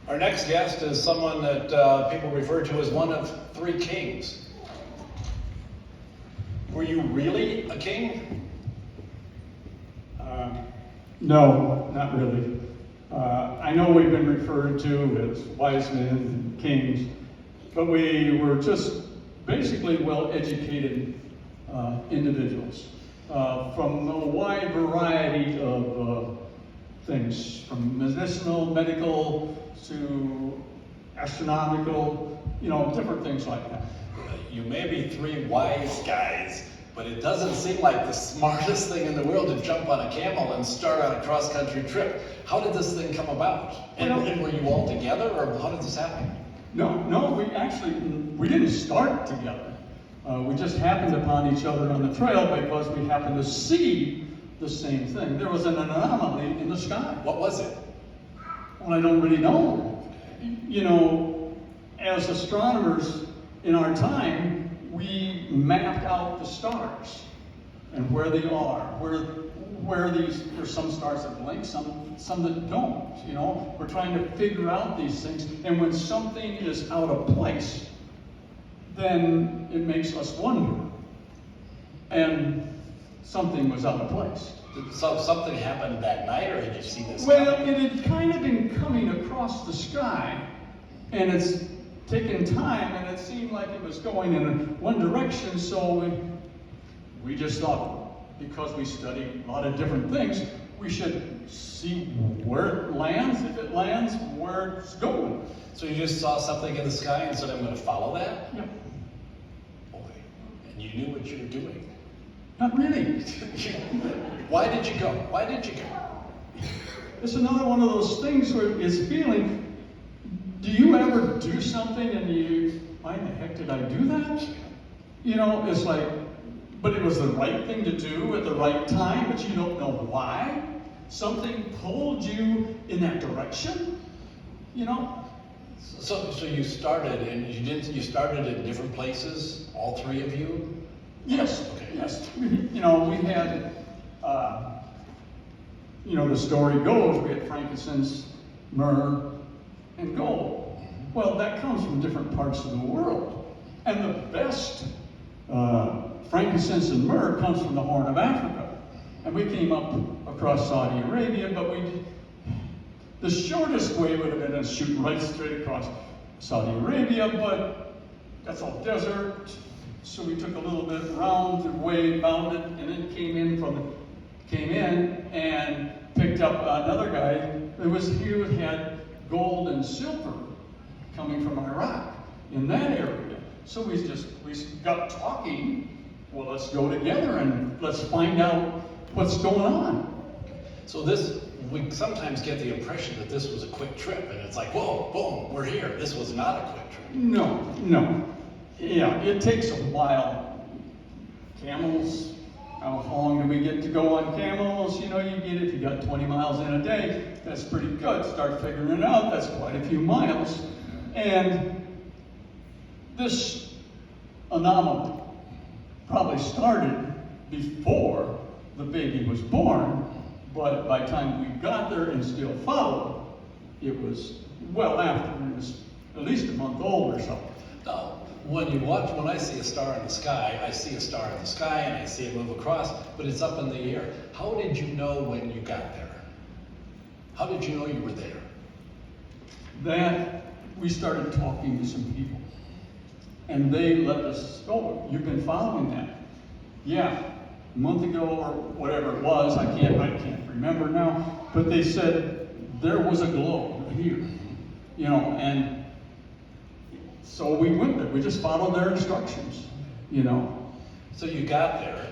Our next guest is someone that people refer to as one of three kings. Were you really a king? No, not really. I know we've been referred to as wise men and kings, but we were just basically well-educated individuals from a wide variety of things, from medicinal, medical, to astronomical, different things like that. You may be three wise guys, but it doesn't seem like the smartest thing in the world to jump on a camel and start on a cross-country trip. How did this thing come about? And were you all together, or how did this happen? No, we didn't start together. We just happened upon each other on the trail because we happened to see the same thing. There was an anomaly in the sky. What was it? Well, I don't really know. As astronomers in our time, we mapped out the stars and where they are, there's some stars that blink, some that don't. We're trying to figure out these things, and when something is out of place, then it makes us wonder. And something was out of place. So something happened that night, or did you see this? Well, it had kind of been coming across the sky, and it's taken time, and it seemed like it was going in one direction, so we just thought, because we study a lot of different things, we should see where it lands, if it lands, where it's going. So you just saw something in the sky and said, I'm going to follow that? Yeah. Boy, and you knew what you were doing. Not really. Why did you go? Why did you go? It's another one of those things where it's feeling, do you ever do something and why in the heck did I do that? It's like, but it was the right thing to do at the right time, but you don't know why. Something pulled you in that direction, So you started, and you started in different places, all three of you? Yes, Okay. yes. We had, the story goes, we had frankincense, myrrh, and gold. Well, that comes from different parts of the world. And the best frankincense and myrrh comes from the Horn of Africa. And we came up across Saudi Arabia, but the shortest way would have been to shoot right straight across Saudi Arabia, but that's all desert. So we took a little bit around the way, bound it, and then came in and picked up another guy who had gold and silver coming from Iraq in that area. So we got talking. Well, let's go together and let's find out what's going on. So we sometimes get the impression that this was a quick trip, and it's like, whoa, boom, we're here. This was not a quick trip. No. Yeah, it takes a while. Camels, how long do we get to go on camels? You get, if you got 20 miles in a day, that's pretty good. Start figuring it out, that's quite a few miles. And this anomaly probably started before the baby was born, but by the time we got there and still followed, it was well after. It was at least a month old or so. Now, when I see a star in the sky, I see a star in the sky and I see it move across, but it's up in the air. How did you know when you got there? How did you know you were there? That we started talking to some people, and they let us go. You've been following that? Yeah, a month ago or whatever it was. I can't remember now. But they said there was a glow here, and so we went there. We just followed their instructions, So you got there.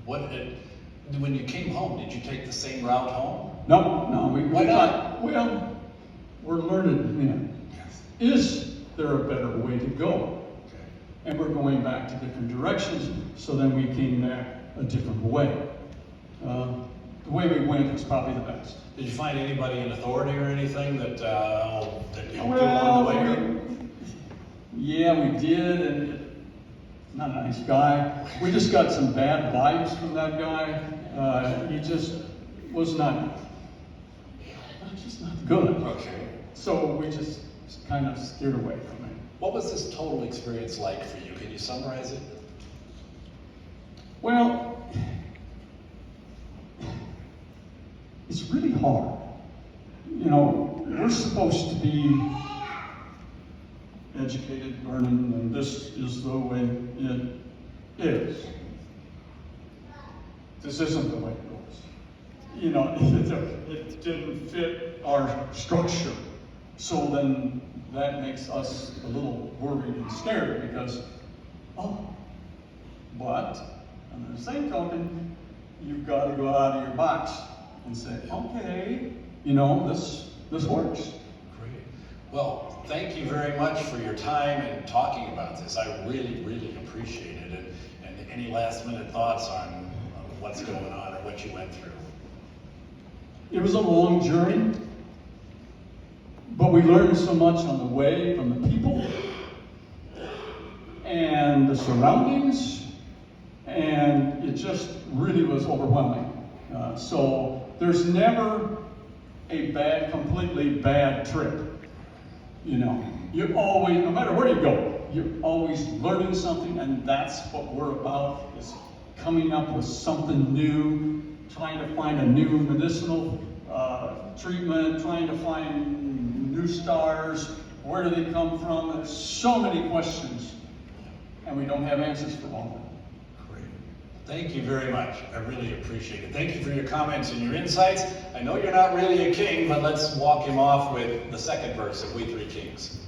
When you came home, did you take the same route home? No. Why not? Well, we're learned men. Yes. Is there a better way to go? Okay. And we're going back to different directions, so then we came back a different way. The way we went was probably the best. Did you find anybody in authority or anything that helped you along the way? Yeah, we did, and not a nice guy. We just got some bad vibes from that guy. He just was not good. Okay. So we just kind of steered away from it. What was this total experience like for you? Can you summarize it? Well, it's really hard. You know, we're supposed to be educated, learning, and this is the way it is. This isn't the way it goes. You know, it didn't fit our structure. So then that makes us a little worried and scared because, but on the same token, you've got to go out of your box and say, okay, you know, this works. Great. Well, thank you very much for your time and talking about this. I really, really appreciate it. And any last minute thoughts on what's going on or what you went through? It was a long journey, but we learned so much on the way from the people and the surroundings, and it just really was overwhelming. So there's never a completely bad trip. You know, you always, no matter where you go, you're always learning something, and that's what we're about, is coming up with something new, trying to find a new medicinal treatment, trying to find new stars, where do they come from? There's so many questions, and we don't have answers for all of them. Great. Thank you very much. I really appreciate it. Thank you for your comments and your insights. I know you're not really a king, but let's walk him off with the second verse of We Three Kings.